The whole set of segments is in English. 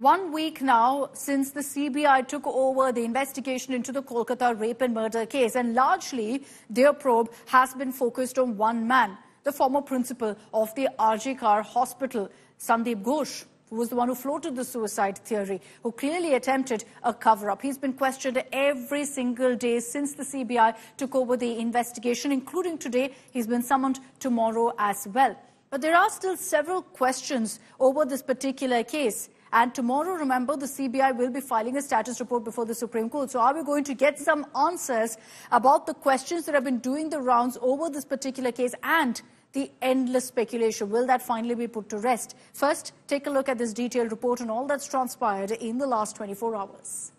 1 week now since the CBI took over the investigation into the Kolkata rape and murder case, and largely their probe has been focused on one man, the former principal of the RG Kar Hospital, Sandeep Ghosh, who was the one who floated the suicide theory, who clearly attempted a cover-up. He's been questioned every single day since the CBI took over the investigation, including today. He's been summoned tomorrow as well. But there are still several questions over this particular case. And tomorrow, remember, the CBI will be filing a status report before the Supreme Court. So are we going to get some answers about the questions that have been doing the rounds over this particular case and the endless speculation? Will that finally be put to rest? First, take a look at this detailed report on all that's transpired in the last 24 hours.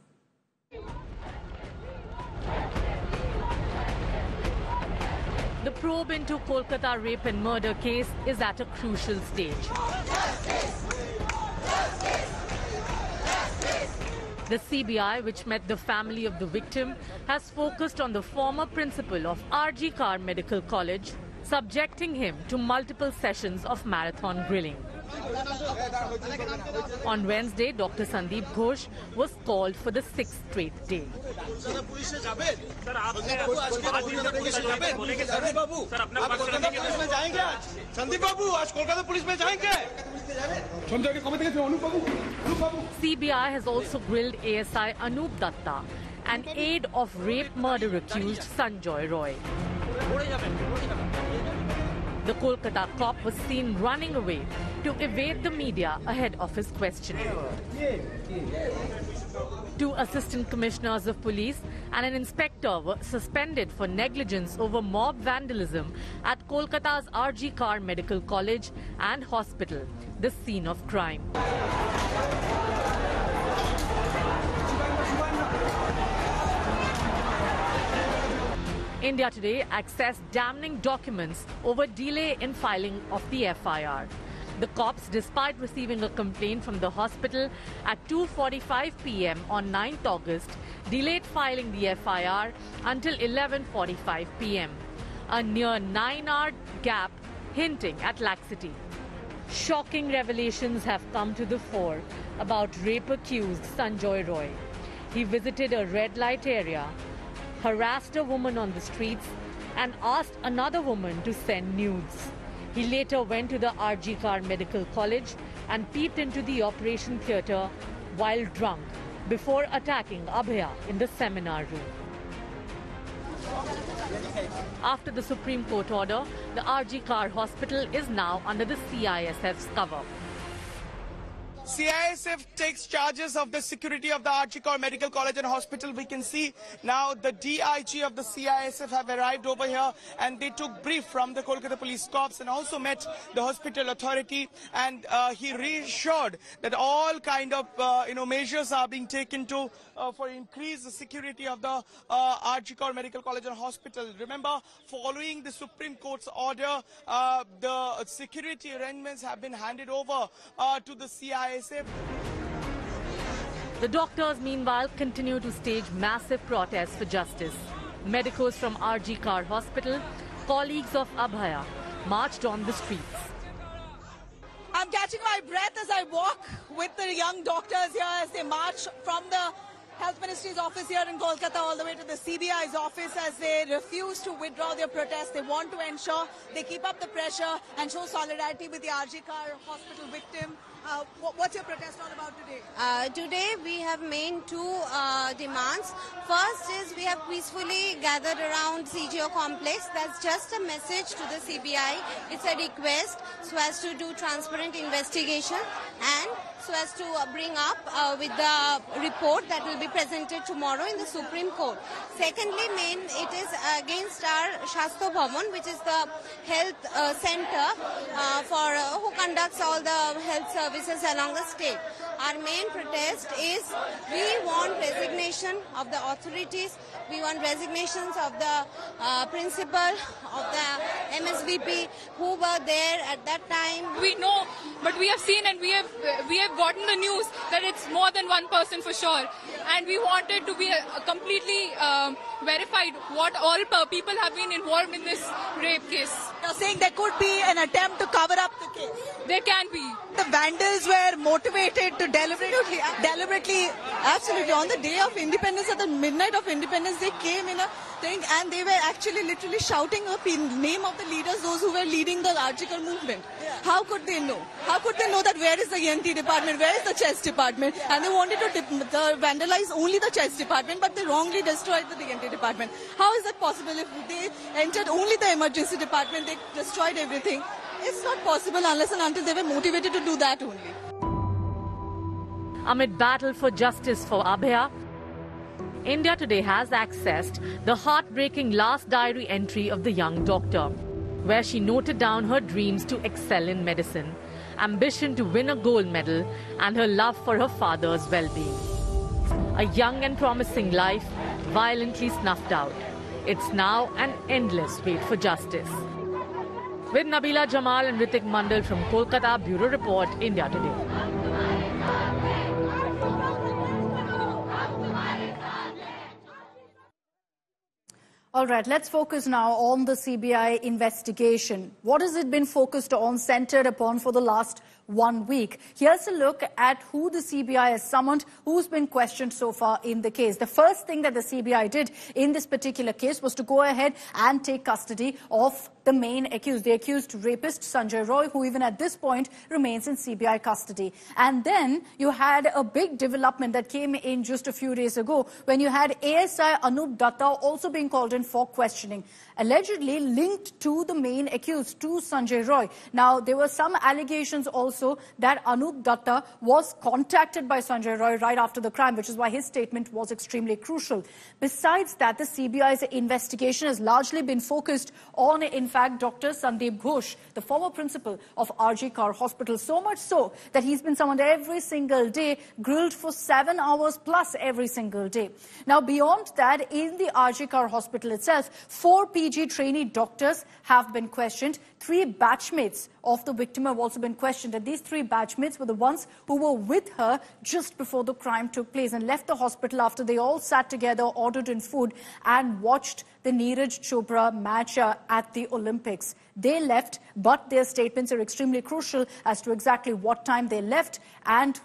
The probe into Kolkata rape and murder case is at a crucial stage. The CBI, which met the family of the victim, has focused on the former principal of RG Kar Medical College, subjecting him to multiple sessions of marathon grilling. On Wednesday, Dr. Sandeep Ghosh was called for the sixth straight day. CBI has also grilled ASI Anup Datta, an aide of rape murder accused Sanjoy Roy. The Kolkata cop was seen running away to evade the media ahead of his questioning. Two assistant commissioners of police and an inspector were suspended for negligence over mob vandalism at Kolkata's RG Kar Medical College and Hospital, the scene of crime. India Today accessed damning documents over delay in filing of the FIR. The cops, despite receiving a complaint from the hospital at 2:45 p.m. on 9th August, delayed filing the FIR until 11:45 p.m. A near 9-hour gap hinting at laxity. Shocking revelations have come to the fore about rape-accused Sanjoy Roy. He visited a red light area, harassed a woman on the streets and asked another woman to send nudes. He later went to the RG Kar Medical College and peeped into the operation theatre while drunk before attacking Abhaya in the seminar room. After the Supreme Court order, the RG Kar Hospital is now under the CISF's cover. CISF takes charges of the security of the RG Kar Medical College and Hospital. We can see now the DIG of the CISF have arrived over here, and they took brief from the Kolkata Police Corps and also met the hospital authority, and he reassured that all kind of measures are being taken to for increase the security of the RG Kar Medical College and Hospital. Remember, following the Supreme Court's order, the security arrangements have been handed over to the CISF. The doctors, meanwhile, continue to stage massive protests for justice. Medicos from RG Kar Hospital, colleagues of Abhaya, marched on the streets. I'm catching my breath as I walk with the young doctors here as they march from the Health Ministry's office here in Kolkata all the way to the CBI's office as they refuse to withdraw their protest. They want to ensure they keep up the pressure and show solidarity with the RG Kar Hospital victim. What's your protest all about today? Today we have made two demands. First is we have peacefully gathered around CGO complex. That's just a message to the CBI. It's a request so as to do transparent investigation and so as to bring up with the report that will be presented tomorrow in the Supreme Court. Secondly, it is against our Shastro Bhavan, which is the health center who conducts all the health services along the state. Our main protest is we want resignation of the authorities. We want resignations of the principal of the MSVP who were there at that time. We know, but we have seen and we have gotten the news that it's more than one person for sure. and we wanted to be completely verified what all people have been involved in this rape case. You're saying there could be an attempt to cover up the case? There can be. The vandals were motivated to deliberately, absolutely, on the day of independence, at the midnight of independence, they came in a thing and they were actually literally shouting up in name of the leaders, those who were leading the article movement. Yeah. How could they know? How could they know that where is the ENT department, where is the chess department? And they wanted to vandalize only the chess department, but they wrongly destroyed the ENT department. How is that possible? If they entered only the emergency department, they destroyed everything. It's not possible unless and until they were motivated to do that only. Amid battle for justice for Abhaya, India Today has accessed the heartbreaking last diary entry of the young doctor, where she noted down her dreams to excel in medicine, ambition to win a gold medal, and her love for her father's well-being. A young and promising life violently snuffed out. It's now an endless wait for justice. With Nabila Jamal and Ritik Mandal from Kolkata, Bureau Report, India Today. All right, let's focus now on the CBI investigation. What has it been focused on, centered upon for the last 1 week? Here's a look at who the CBI has summoned, who's been questioned so far in the case. The first thing that the CBI did in this particular case was to go ahead and take custody of the main accused, the accused rapist Sanjay Roy, who even at this point remains in CBI custody. And then you had a big development that came in just a few days ago when you had ASI Anup Datta also being called in for questioning, allegedly linked to the main accused, to Sanjay Roy. Now, there were some allegations also that Anup Datta was contacted by Sanjay Roy right after the crime, which is why his statement was extremely crucial. Besides that, the CBI's investigation has largely been focused on, in fact, Dr. Sandeep Ghosh, the former principal of RG Kar Hospital, so much so that he's been summoned every single day, grilled for 7 hours plus every single day. Now, beyond that, in the RG Kar Hospital itself, 4 PG trainee doctors have been questioned. 3 batchmates of the victim have also been questioned. And these 3 batchmates were the ones who were with her just before the crime took place and left the hospital after they all sat together, ordered in food, and watched the Neeraj Chopra match at the Olympics. They left, but their statements are extremely crucial as to exactly what time they left and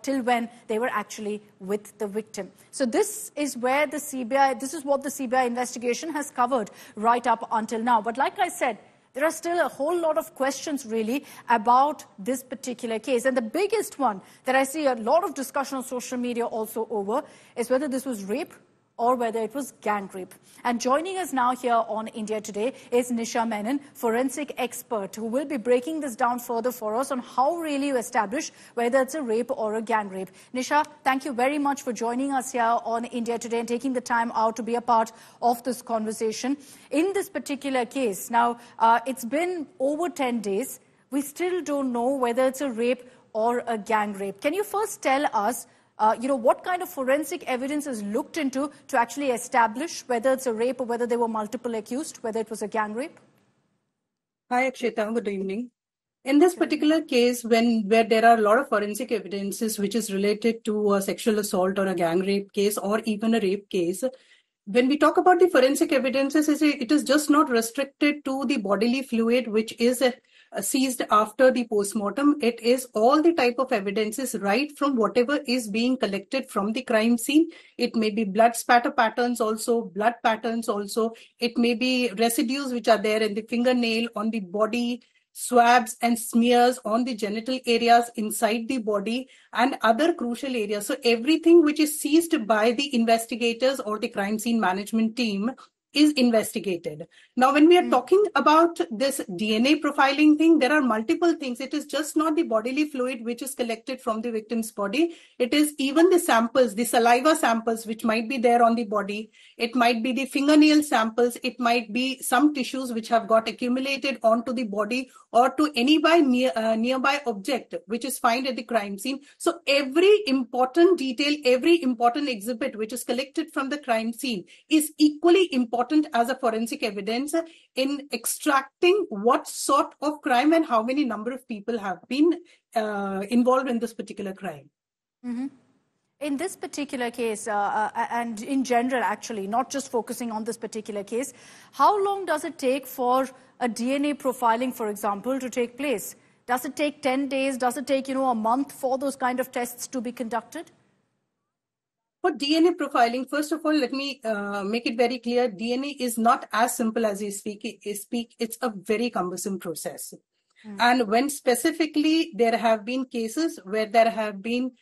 till when they were actually with the victim. So this is where the CBI, this is what the CBI investigation has covered right up until now. But like I said, there are still a whole lot of questions really about this particular case. And the biggest one that I see a lot of discussion on social media also over is whether this was rape or whether it was gang rape. And joining us now here on India Today is Nisha Menon, forensic expert, who will be breaking this down further for us on how really you establish whether it's a rape or a gang rape. Nisha, thank you very much for joining us here on India Today and taking the time out to be a part of this conversation. In this particular case, now, it's been over 10 days. We still don't know whether it's a rape or a gang rape. Can you first tell us what kind of forensic evidence is looked into to actually establish whether it's a rape or whether there were multiple accused, whether it was a gang rape? Hi, Akshita. Good evening. In this particular case, where there are a lot of forensic evidences which is related to a sexual assault or a gang rape case or even a rape case, when we talk about the forensic evidences, it is just not restricted to the bodily fluid which is seized after the postmortem. It is all the type of evidences, right from whatever is being collected from the crime scene. It may be blood spatter patterns also, blood patterns also. It may be residues which are there in the fingernail, on the body, swabs and smears on the genital areas inside the body and other crucial areas. So everything which is seized by the investigators or the crime scene management team is investigated. Now, when we are talking about this DNA profiling thing, there are multiple things. It is just not the bodily fluid which is collected from the victim's body. It is even the samples, the saliva samples which might be there on the body. It might be the fingernail samples. It might be some tissues which have got accumulated onto the body or to any nearby object which is found at the crime scene. So every important detail, every important exhibit which is collected from the crime scene is equally important as a forensic evidence in extracting what sort of crime and how many number of people have been involved in this particular crime. Mm-hmm. In this particular case, and in general, actually, not just focusing on this particular case, how long does it take for a DNA profiling, for example, to take place? Does it take 10 days? Does it take, a month for those kind of tests to be conducted? For DNA profiling, first of all, let me make it very clear. DNA is not as simple as you speak. It's a very cumbersome process. And when specifically there have been cases where there have been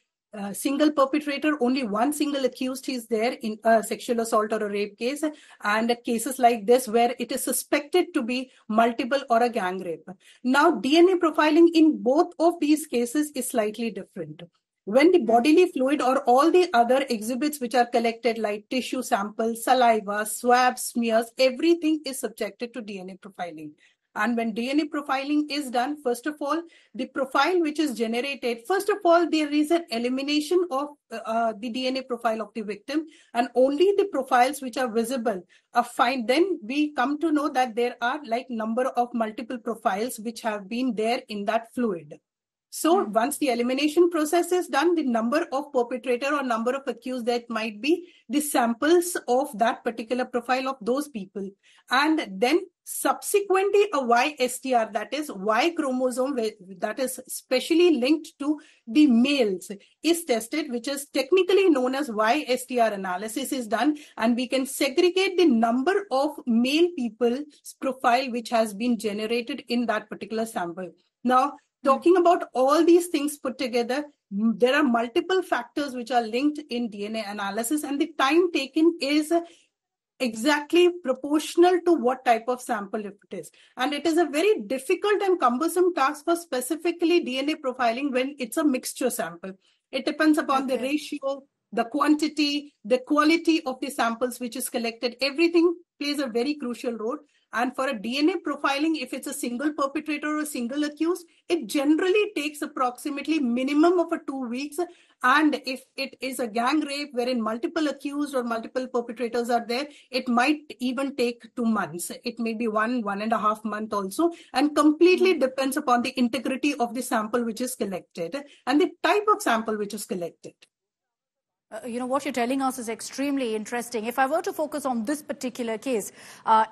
single perpetrator, only one single accused is there in a sexual assault or a rape case, and cases like this where it is suspected to be multiple or a gang rape. Now, DNA profiling in both of these cases is slightly different. When the bodily fluid or all the other exhibits which are collected like tissue samples, saliva, swabs, smears, everything is subjected to DNA profiling. And when DNA profiling is done, first of all, the profile which is generated, first of all, there is an elimination of the DNA profile of the victim, and only the profiles which are visible are fine. Then we come to know that there are like number of multiple profiles which have been there in that fluid. So once the elimination process is done, the number of perpetrator or number of accused, that might be the samples of that particular profile of those people. And then subsequently a YSTR, that is Y chromosome, that is specially linked to the males, is tested, which is technically known as YSTR analysis is done. And we can segregate the number of male people's profile which has been generated in that particular sample. Now, talking about all these things put together, there are multiple factors which are linked in DNA analysis, and the time taken is exactly proportional to what type of sample it is. And it is a very difficult and cumbersome task for specifically DNA profiling when it's a mixture sample. It depends upon the ratio, the quantity, the quality of the samples which is collected. Everything plays a very crucial role. And for a DNA profiling, if it's a single perpetrator or a single accused, it generally takes approximately minimum of 2 weeks. And if it is a gang rape wherein multiple accused or multiple perpetrators are there, it might even take 2 months. It may be 1.5 months also, and completely depends upon the integrity of the sample which is collected and the type of sample which is collected. What you're telling us is extremely interesting. If I were to focus on this particular case,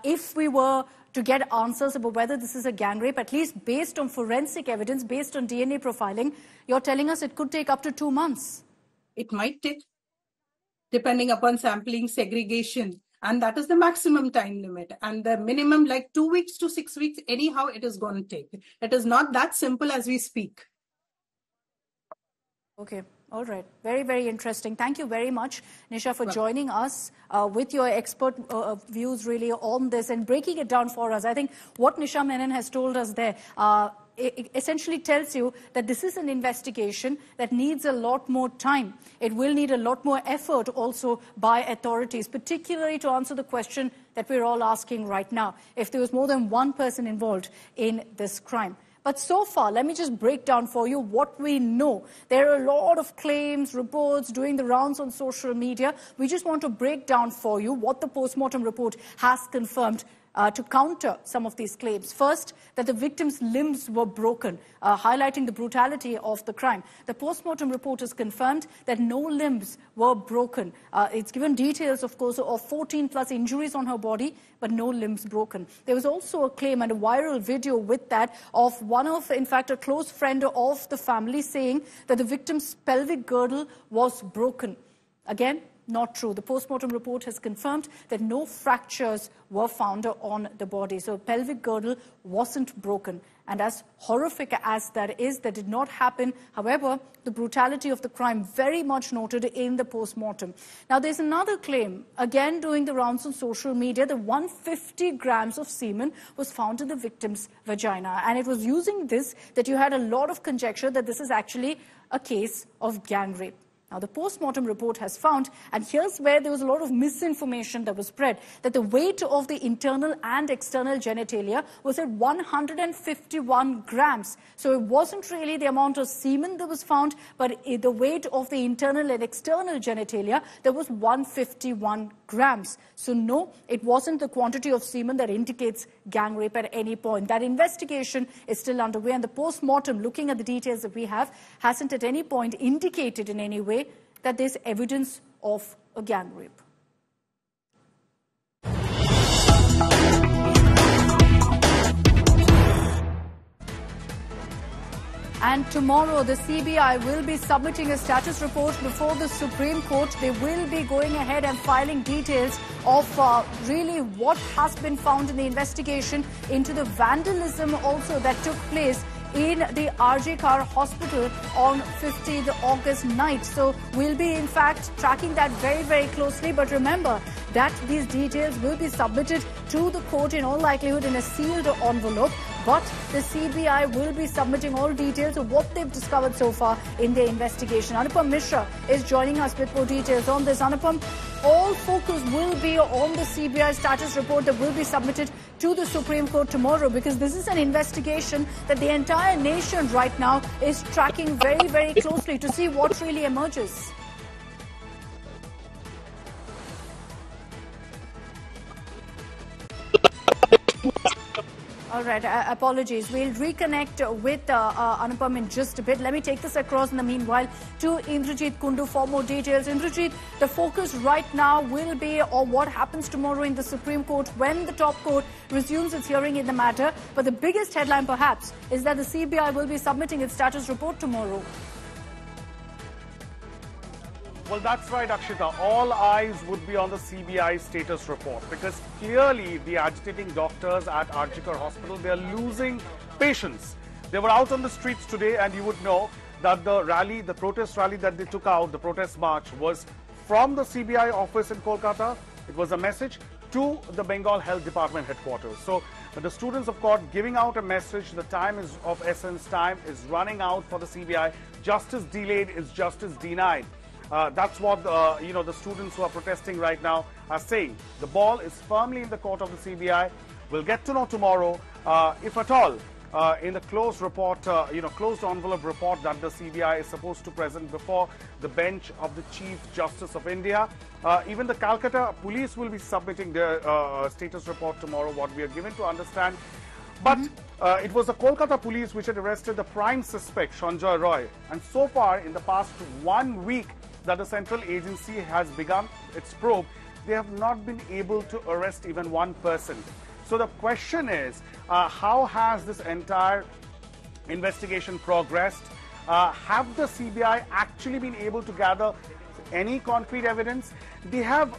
if we were to get answers about whether this is a gang rape, at least based on forensic evidence, based on DNA profiling, you're telling us it could take up to 2 months. It might take, depending upon sampling, segregation, and that is the maximum time limit. And the minimum, like 2 weeks to 6 weeks, anyhow, it is going to take. It is not that simple as we speak. Okay. All right. Very, very interesting. Thank you very much, Nisha, for joining us with your expert views really on this and breaking it down for us. I think what Nisha Menon has told us there it essentially tells you that this is an investigation that needs a lot more time. It will need a lot more effort also by authorities, particularly to answer the question that we're all asking right now, if there was more than one person involved in this crime. But so far, let me just break down for you what we know. There are a lot of claims, reports doing the rounds on social media. We just want to break down for you what the postmortem report has confirmed to counter some of these claims. First, that the victim's limbs were broken, highlighting the brutality of the crime. The postmortem report has confirmed that no limbs were broken. It's given details, of course, of 14 plus injuries on her body, but no limbs broken. There was also a claim and a viral video with that of one of, in fact, a close friend of the family saying that the victim's pelvic girdle was broken. Again, not true. The postmortem report has confirmed that no fractures were found on the body. So pelvic girdle wasn't broken. And as horrific as that is, that did not happen. However, the brutality of the crime very much noted in the postmortem. Now, there's another claim, again doing the rounds on social media, that 150 grams of semen was found in the victim's vagina. And it was using this that you had a lot of conjecture that this is actually a case of gang rape. Now, the postmortem report has found, and here's where there was a lot of misinformation that was spread, that the weight of the internal and external genitalia was at 151 grams. So it wasn't really the amount of semen that was found, but the weight of the internal and external genitalia, that was 151 grams. So no, it wasn't the quantity of semen that indicates gang rape at any point. That investigation is still underway, and the postmortem, looking at the details that we have, hasn't at any point indicated in any way that there's evidence of a gang rape. And tomorrow, the CBI will be submitting a status report before the Supreme Court. They will be going ahead and filing details of really what has been found in the investigation into the vandalism also that took place in the RG Kar Hospital on 15th August night. So we'll be, in fact, tracking that very, very closely. But remember that these details will be submitted to the court in all likelihood in a sealed envelope. But the CBI will be submitting all details of what they've discovered so far in their investigation. Anupam Mishra is joining us with more details on this. Anupam, all focus will be on the CBI status report that will be submitted to the Supreme Court tomorrow, because this is an investigation that the entire nation right now is tracking very, very closely to see what really emerges. All right, apologies. We'll reconnect with Anupam in just a bit. Let me take this across in the meanwhile to Indrajit Kundu for more details. Indrajit, the focus right now will be on what happens tomorrow in the Supreme Court when the top court resumes its hearing in the matter. But the biggest headline perhaps is that the CBI will be submitting its status report tomorrow. Well, that's right, Akshita. All eyes would be on the CBI status report, because clearly the agitating doctors at RG Kar Hospital, they are losing patience. They were out on the streets today, and you would know that the rally, the protest rally that they took out, the protest march, was from the CBI office in Kolkata. It was a message to the Bengal Health Department headquarters. So the students of court giving out a message, the time is of essence, time is running out for the CBI. Justice delayed is justice denied. That's what the students who are protesting right now are saying. The ball is firmly in the court of the CBI. We'll get to know tomorrow, if at all, in the closed report, closed envelope report that the CBI is supposed to present before the bench of the Chief Justice of India. Even the Calcutta police will be submitting their status report tomorrow, what we are given to understand. But it was the Kolkata police which had arrested the prime suspect, Sanjay Roy. And so far, in the past 1 week, that the central agency has begun its probe, they have not been able to arrest even one person. So the question is, how has this entire investigation progressed? Have the CBI actually been able to gather any concrete evidence? They have,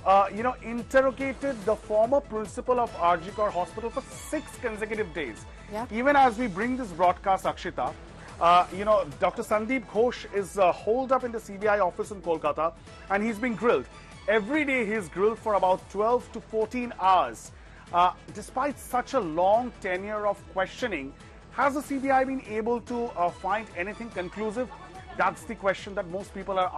interrogated the former principal of RG Kar Hospital for 6 consecutive days. Yeah. Even as we bring this broadcast, Akshita, Dr. Sandeep Ghosh is holed up in the CBI office in Kolkata, and he's being grilled. Every day he's grilled for about 12 to 14 hours. Despite such a long tenure of questioning, has the CBI been able to find anything conclusive? That's the question that most people are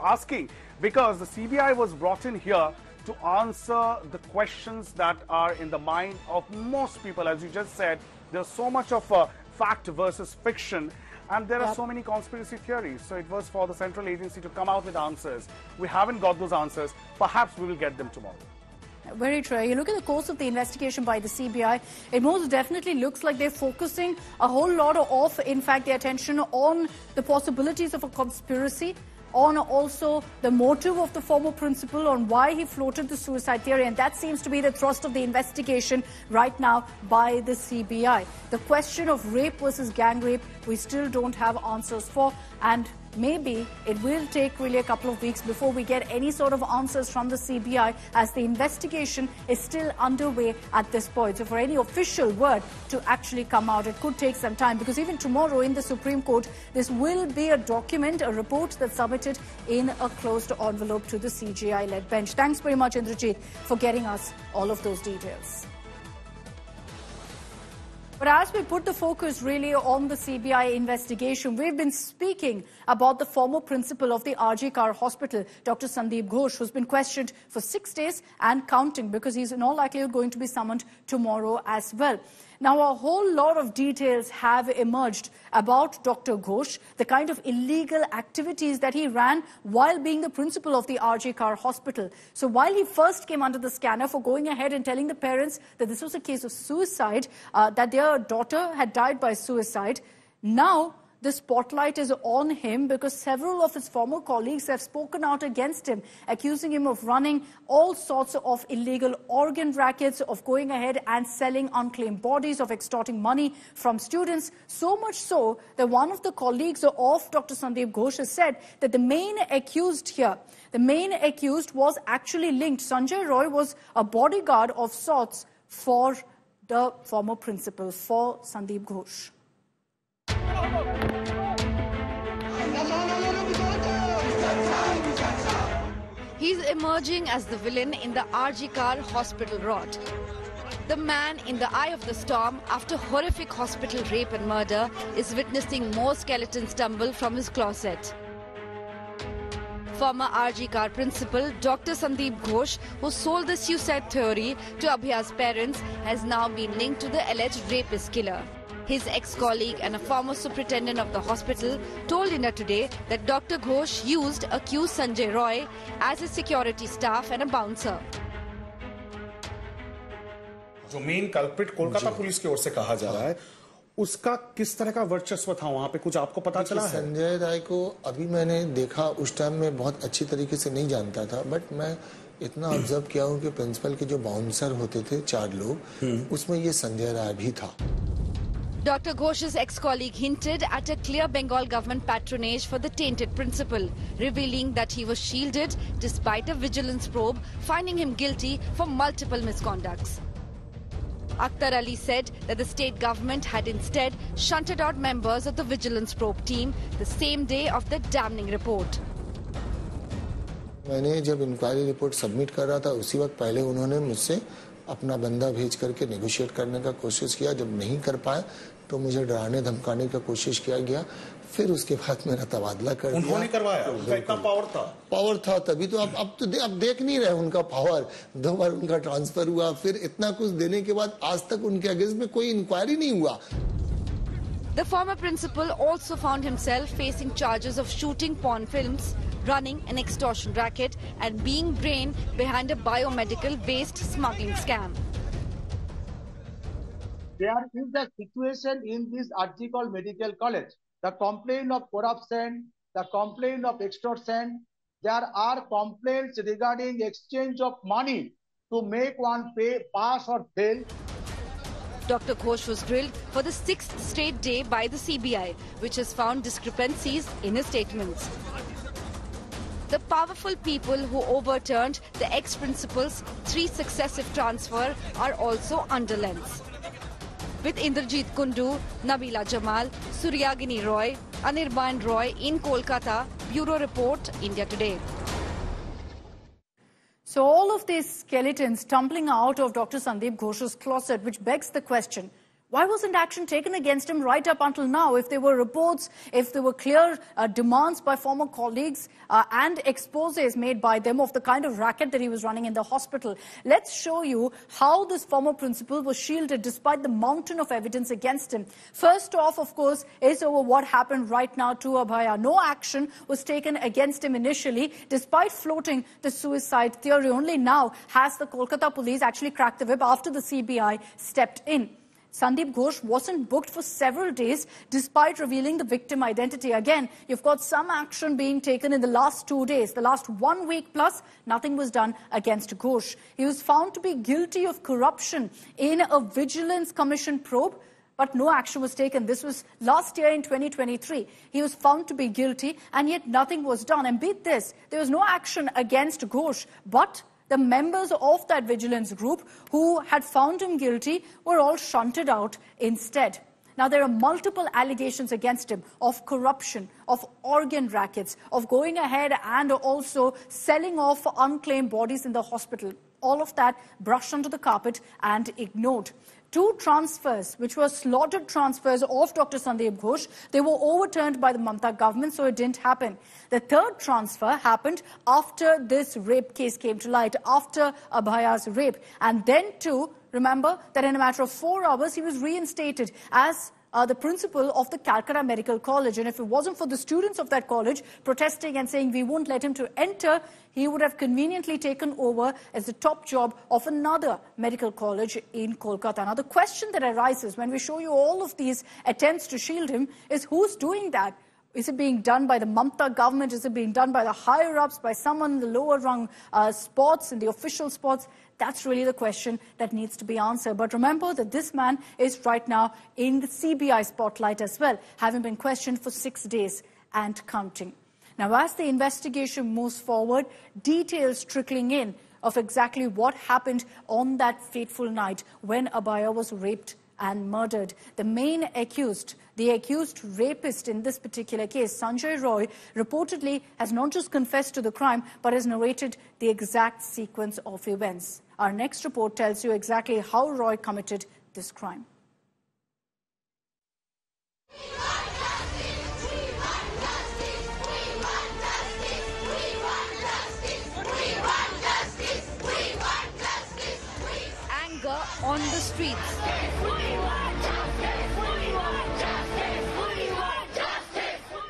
asking, because the CBI was brought in here to answer the questions that are in the mind of most people. As you just said, there's so much of fact versus fiction, and there are so many conspiracy theories. So it was for the central agency to come out with answers. We haven't got those answers. Perhaps we will get them tomorrow. Very true. You look at the course of the investigation by the CBI, it most definitely looks like they're focusing a whole lot of, in fact, the attention on the possibilities of a conspiracy, on also the motive of the former principal, on why he floated the suicide theory. And that seems to be the thrust of the investigation right now by the CBI. The question of rape versus gang rape, we still don't have answers for. And maybe it will take really a couple of weeks before we get any sort of answers from the CBI, as the investigation is still underway at this point. So for any official word to actually come out, it could take some time, because even tomorrow in the Supreme Court, this will be a document, a report that's submitted in a closed envelope to the CBI-led bench. Thanks very much, Indrajit, for getting us all of those details. But as we put the focus really on the CBI investigation, we've been speaking about the former principal of the RG Kar Hospital, Dr. Sandeep Ghosh, who's been questioned for 6 days and counting, because he's in all likelihood going to be summoned tomorrow as well. Now, a whole lot of details have emerged about Dr. Ghosh, the kind of illegal activities that he ran while being the principal of the RG Kar Hospital. So while he first came under the scanner for going ahead and telling the parents that this was a case of suicide, that their daughter had died by suicide, now the spotlight is on him because several of his former colleagues have spoken out against him, accusing him of running all sorts of illegal organ rackets, of going ahead and selling unclaimed bodies, of extorting money from students. So much so that one of the colleagues of Dr. Sandeep Ghosh has said that the main accused here, the main accused was actually linked. Sanjay Roy was a bodyguard of sorts for the former principal, for Sandeep Ghosh. He's emerging as the villain in the RG Kar hospital rot. The man in the eye of the storm after horrific hospital rape and murder is witnessing more skeletons tumble from his closet. Former RG Kar principal Dr. Sandeep Ghosh, who sold the suicide theory to Abhaya's parents, has now been linked to the alleged rapist killer. His ex-colleague and a former superintendent of the hospital told India Today that Dr. Ghosh used accused Sanjay Roy as his security staff and a bouncer. जो main culprit Kolkata police की ओर से कहा जा रहा है, उसका किस तरह का वर्चस्व था वहां पे, कुछ आपको पता चला है? संजय राय को अभी मैंने देखा, उस टाइम में बहुत अच्छी तरीके से नहीं जानता था, बट मैं इतना ऑब्जर्व किया हूं कि प्रिंसिपल के जो बाउंसर होते थे 4 लोग, उसमें ये संजय राय भी था. Dr. Ghosh's ex-colleague hinted at a clear Bengal government patronage for the tainted principal, revealing that he was shielded despite a vigilance probe finding him guilty for multiple misconducts. Akhtar Ali said that the state government had instead shunted out members of the vigilance probe team the same day of the damning report. मैंने जब inquiry report submit कर रहा था, उसी वक्त पहले उन्होंने मुझसे अपना बंदा भेज करके नेगोशिएट करने का कोशिश किया. जब नहीं कर पाए तो मुझे डराने धमकाने का कोशिश किया गया. फिर उसके बाद मेरा तबादला कर दिया. उन्होंने करवाया, उनका इतना पावर था तभी तो. अब देख नहीं रहे उनका पावर. 2 बार उनका ट्रांसफर हुआ, फिर इतना कुछ देने के बाद आज तक उनके अगेंस्ट में कोई इंक्वायरी नहीं हुआ. The former principal also found himself facing charges of shooting porn films, running an extortion racket and being brain behind a biomedical-based smuggling scam. There is a situation in this RG Medical College. The complaint of corruption, the complaint of extortion, there are complaints regarding exchange of money to make one pay, pass or fail. Dr. Ghosh was grilled for the 6th straight day by the CBI, which has found discrepancies in his statements. The powerful people who overturned the ex-principal's 3 successive transfers are also under lens. With Indrajit Kundu, Nabila Jamal, Suryagini Roy, Anirban Roy in Kolkata, Bureau Report, India Today. So all of these skeletons tumbling out of Dr. Sandeep Ghosh's closet, which begs the question, why wasn't action taken against him right up until now? If there were reports, if there were clear demands by former colleagues and exposés made by them of the kind of racket that he was running in the hospital. Let's show you how this former principal was shielded despite the mountain of evidence against him. First off, of course, is over what happened right now to Abhaya. No action was taken against him initially, despite floating the suicide theory. Only now has the Kolkata police actually cracked the whip after the CBI stepped in. Sandeep Ghosh wasn't booked for several days despite revealing the victim identity. Again, you've got some action being taken in the last 2 days. The last 1 week plus, nothing was done against Ghosh. He was found to be guilty of corruption in a Vigilance Commission probe, but no action was taken. This was last year in 2023. He was found to be guilty, and yet nothing was done. And beat this, there was no action against Ghosh, but the members of that vigilance group who had found him guilty were all shunted out instead. Now, there are multiple allegations against him of corruption, of organ rackets, of going ahead and also selling off unclaimed bodies in the hospital. All of that brushed under the carpet and ignored. 2 transfers, which were slaughtered transfers of Dr. Sandeep Ghosh, they were overturned by the Mamata government, so it didn't happen. The 3rd transfer happened after this rape case came to light, after Abhaya's rape. And then too, remember that in a matter of 4 hours, he was reinstated as the principal of the Calcutta Medical College. And if it wasn't for the students of that college protesting and saying we won't let him to enter, he would have conveniently taken over as the top job of another medical college in Kolkata. Now, the question that arises when we show you all of these attempts to shield him is who's doing that? Is it being done by the Mamata government? Is it being done by the higher-ups, by someone in the lower-rung spots, in the official spots? That's really the question that needs to be answered. But remember that this man is right now in the CBI spotlight as well, having been questioned for 6 days and counting. Now, as the investigation moves forward, details trickling in of exactly what happened on that fateful night when Abhaya was raped and murdered. The main accused, the accused rapist in this particular case, Sanjay Roy, reportedly has not just confessed to the crime, but has narrated the exact sequence of events. Our next report tells you exactly how Roy committed this crime. Anger on the streets.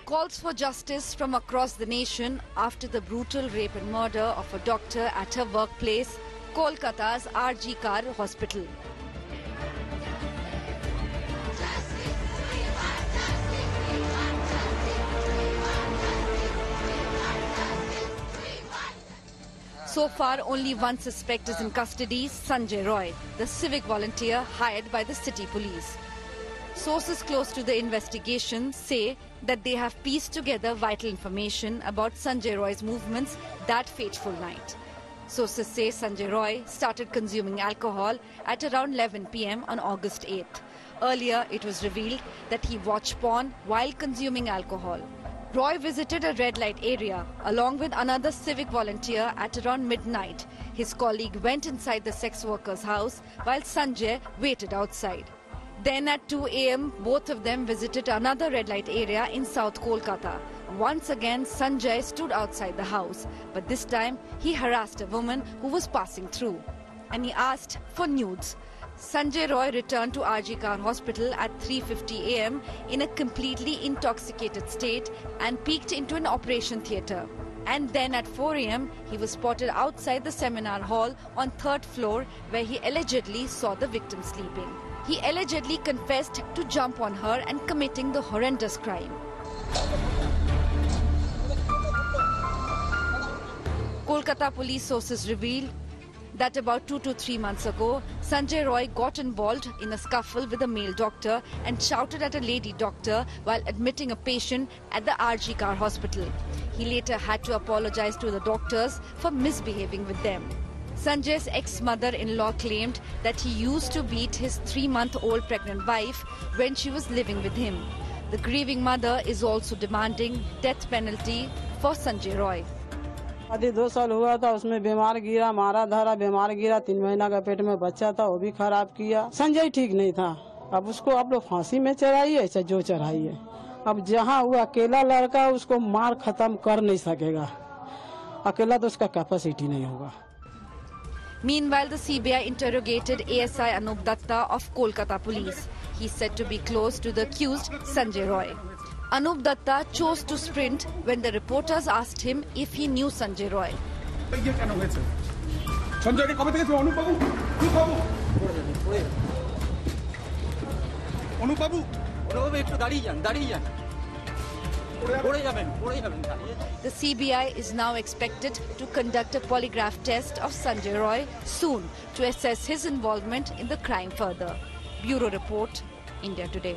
Calls for justice from across the nation after the brutal rape and murder of a doctor at her workplace, Kolkata's RG Kar Hospital. So far, only one suspect is in custody, Sanjay Roy, the civic volunteer hired by the city police. Sources close to the investigation say that they have pieced together vital information about Sanjay Roy's movements that fateful night. Sources say Sanjay Roy started consuming alcohol at around 11 p.m. on August 8th. Earlier, it was revealed that he watched porn while consuming alcohol. Roy visited a red light area along with another civic volunteer at around midnight. His colleague went inside the sex worker's house while Sanjay waited outside. Then at 2 a.m., both of them visited another red light area in South Kolkata. Once again, Sanjay stood outside the house, but this time he harassed a woman who was passing through. And he asked for nudes. Sanjay Roy returned to RG Kar Hospital at 3:50 a.m. in a completely intoxicated state and peeked into an operation theatre. And then at 4 a.m., he was spotted outside the seminar hall on 3rd floor where he allegedly saw the victim sleeping. He allegedly confessed to jump on her and committing the horrendous crime. Kolkata police sources revealed that about 2 to 3 months ago, Sanjay Roy got involved in a scuffle with a male doctor and shouted at a lady doctor while admitting a patient at the RG Kar Hospital. He later had to apologize to the doctors for misbehaving with them. Sanjay's ex-mother-in-law claimed that he used to beat his 3-month-old pregnant wife when she was living with him. The grieving mother is also demanding death penalty for Sanjay Roy. शादी 2 साल हुआ था, उसमें बीमार गिरा, मारा धारा, बीमार गिरा, 3 महीना का पेट में बच्चा था, वो भी खराब किया। संजय ठीक नहीं था, अब उसको आप लोग फांसी में चढ़ाइए चाहे जो चढ़ाइए। अब जहाँ वो अकेला लड़का उसको मार खत्म कर नहीं सकेगा, अकेला तो उसका कैपेसिटी नहीं होगा। Meanwhile, the CBI interrogated ASI Anup Datta of Kolkata Police. He said to be close to the accused Sanjay Roy. Anup Datta chose to sprint when the reporters asked him if he knew Sanjay Roy. The CBI is now expected to conduct a polygraph test of Sanjay Roy soon to assess his involvement in the crime further. Bureau Report, India Today.